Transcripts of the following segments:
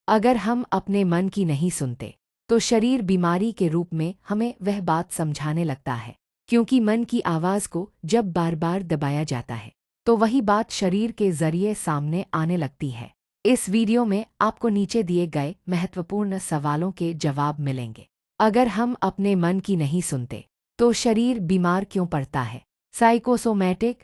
अगर हम अपने मन की नहीं सुनते तो शरीर बीमारी के रूप में हमें वह बात समझाने लगता है, क्योंकि मन की आवाज़ को जब बार बार दबाया जाता है तो वही बात शरीर के जरिए सामने आने लगती है। इस वीडियो में आपको नीचे दिए गए महत्वपूर्ण सवालों के जवाब मिलेंगे। अगर हम अपने मन की नहीं सुनते तो शरीर बीमार क्यों पड़ता है? साइकोसोमैटिक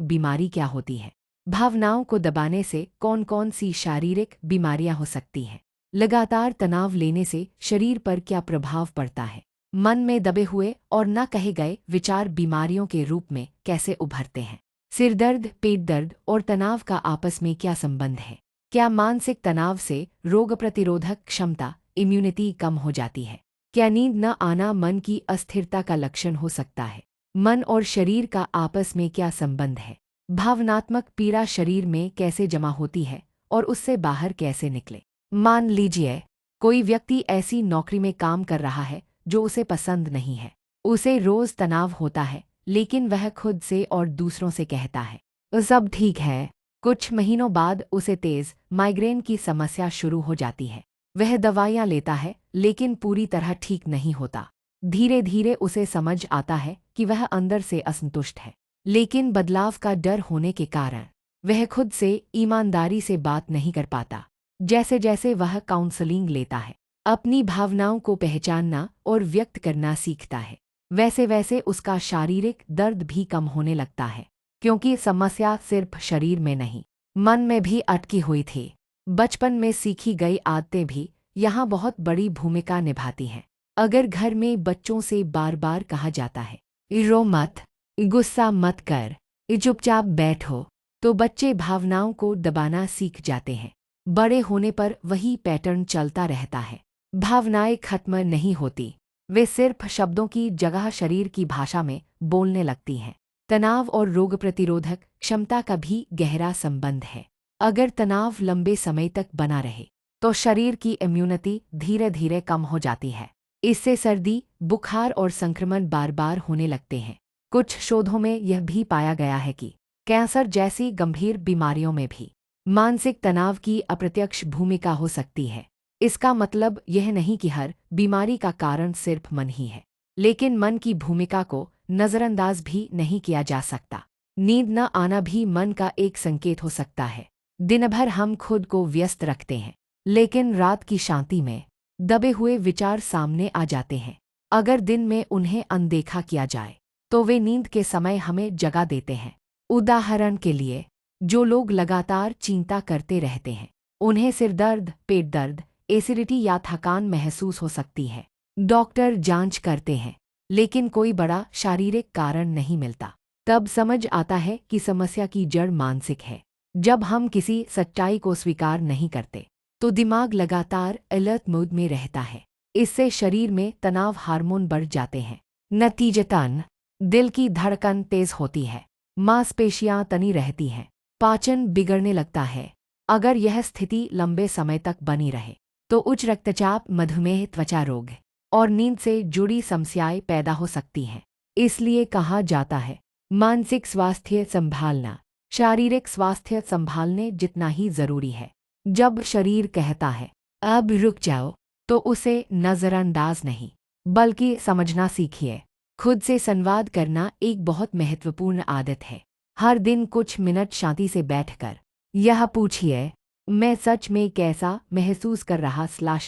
बीमारी क्या होती है? भावनाओं को दबाने से कौन कौन सी शारीरिक बीमारियां हो सकती हैं? लगातार तनाव लेने से शरीर पर क्या प्रभाव पड़ता है? मन में दबे हुए और न कहे गए विचार बीमारियों के रूप में कैसे उभरते हैं? सिर दर्द, पेट दर्द और तनाव का आपस में क्या संबंध है? क्या मानसिक तनाव से रोग प्रतिरोधक क्षमता इम्यूनिटी कम हो जाती है? क्या नींद न आना मन की अस्थिरता का लक्षण हो सकता है? मन और शरीर का आपस में क्या संबंध है? भावनात्मक पीड़ा शरीर में कैसे जमा होती है और उससे बाहर कैसे निकले? मान लीजिए कोई व्यक्ति ऐसी नौकरी में काम कर रहा है जो उसे पसंद नहीं है। उसे रोज तनाव होता है, लेकिन वह खुद से और दूसरों से कहता है सब ठीक है। कुछ महीनों बाद उसे तेज माइग्रेन की समस्या शुरू हो जाती है। वह दवाइयाँ लेता है, लेकिन पूरी तरह ठीक नहीं होता। धीरे धीरे उसे समझ आता है कि वह अंदर से असंतुष्ट है, लेकिन बदलाव का डर होने के कारण वह खुद से ईमानदारी से बात नहीं कर पाता। जैसे जैसे वह काउंसलिंग लेता है, अपनी भावनाओं को पहचानना और व्यक्त करना सीखता है, वैसे वैसे उसका शारीरिक दर्द भी कम होने लगता है, क्योंकि समस्या सिर्फ शरीर में नहीं, मन में भी अटकी हुई थी। बचपन में सीखी गई आदतें भी यहाँ बहुत बड़ी भूमिका निभाती हैं। अगर घर में बच्चों से बार बार कहा जाता है रो मत, गुस्सा मत कर, चुपचाप बैठो, तो बच्चे भावनाओं को दबाना सीख जाते हैं। बड़े होने पर वही पैटर्न चलता रहता है। भावनाएं खत्म नहीं होती, वे सिर्फ शब्दों की जगह शरीर की भाषा में बोलने लगती हैं। तनाव और रोग प्रतिरोधक क्षमता का भी गहरा संबंध है। अगर तनाव लंबे समय तक बना रहे तो शरीर की इम्यूनिटी धीरे धीरे कम हो जाती है। इससे सर्दी, बुखार और संक्रमण बार बार होने लगते हैं। कुछ शोधों में यह भी पाया गया है कि कैंसर जैसी गंभीर बीमारियों में भी मानसिक तनाव की अप्रत्यक्ष भूमिका हो सकती है। इसका मतलब यह नहीं कि हर बीमारी का कारण सिर्फ मन ही है, लेकिन मन की भूमिका को नज़रअंदाज भी नहीं किया जा सकता। नींद न आना भी मन का एक संकेत हो सकता है। दिन भर हम खुद को व्यस्त रखते हैं, लेकिन रात की शांति में दबे हुए विचार सामने आ जाते हैं। अगर दिन में उन्हें अनदेखा किया जाए तो वे नींद के समय हमें जगा देते हैं। उदाहरण के लिए, जो लोग लगातार चिंता करते रहते हैं उन्हें सिर दर्द, पेट दर्द, एसिडिटी या थकान महसूस हो सकती है। डॉक्टर जांच करते हैं, लेकिन कोई बड़ा शारीरिक कारण नहीं मिलता। तब समझ आता है कि समस्या की जड़ मानसिक है। जब हम किसी सच्चाई को स्वीकार नहीं करते तो दिमाग लगातार अलर्ट मोड में रहता है। इससे शरीर में तनाव हार्मोन बढ़ जाते हैं। नतीजतन दिल की धड़कन तेज होती है, मांसपेशियां तनी रहती हैं, पाचन बिगड़ने लगता है। अगर यह स्थिति लंबे समय तक बनी रहे तो उच्च रक्तचाप, मधुमेह, त्वचा रोग और नींद से जुड़ी समस्याएं पैदा हो सकती हैं। इसलिए कहा जाता है, मानसिक स्वास्थ्य संभालना शारीरिक स्वास्थ्य संभालने जितना ही जरूरी है। जब शरीर कहता है अब रुक जाओ, तो उसे नज़रअंदाज नहीं बल्कि समझना सीखिए। खुद से संवाद करना एक बहुत महत्वपूर्ण आदत है। हर दिन कुछ मिनट शांति से बैठकर यह पूछिए, मैं सच में कैसा महसूस कर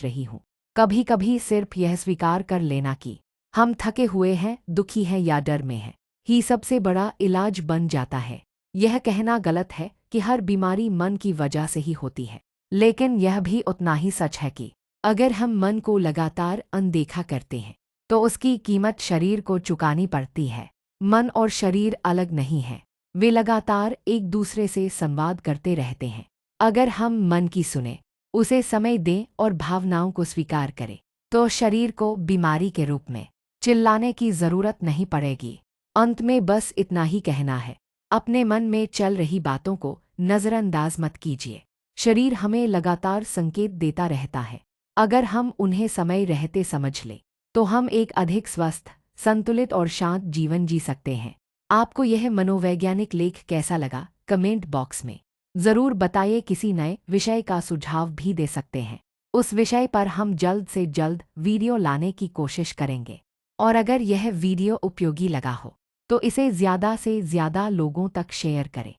रही हूँ। कभी कभी सिर्फ यह स्वीकार कर लेना कि हम थके हुए हैं, दुखी हैं या डर में हैं, ही सबसे बड़ा इलाज बन जाता है। यह कहना गलत है कि हर बीमारी मन की वजह से ही होती है, लेकिन यह भी उतना ही सच है कि अगर हम मन को लगातार अनदेखा करते हैं तो उसकी कीमत शरीर को चुकानी पड़ती है। मन और शरीर अलग नहीं हैं, वे लगातार एक दूसरे से संवाद करते रहते हैं। अगर हम मन की सुने, उसे समय दें और भावनाओं को स्वीकार करें, तो शरीर को बीमारी के रूप में चिल्लाने की जरूरत नहीं पड़ेगी। अंत में बस इतना ही कहना है, अपने मन में चल रही बातों को नज़रअंदाज मत कीजिए। शरीर हमें लगातार संकेत देता रहता है। अगर हम उन्हें समय रहते समझ लें तो हम एक अधिक स्वस्थ, संतुलित और शांत जीवन जी सकते हैं। आपको यह मनोवैज्ञानिक लेख कैसा लगा? कमेंट बॉक्स में ज़रूर बताइए, किसी नए विषय का सुझाव भी दे सकते हैं। उस विषय पर हम जल्द से जल्द वीडियो लाने की कोशिश करेंगे। और अगर यह वीडियो उपयोगी लगा हो तो इसे ज़्यादा से ज़्यादा लोगों तक शेयर करें।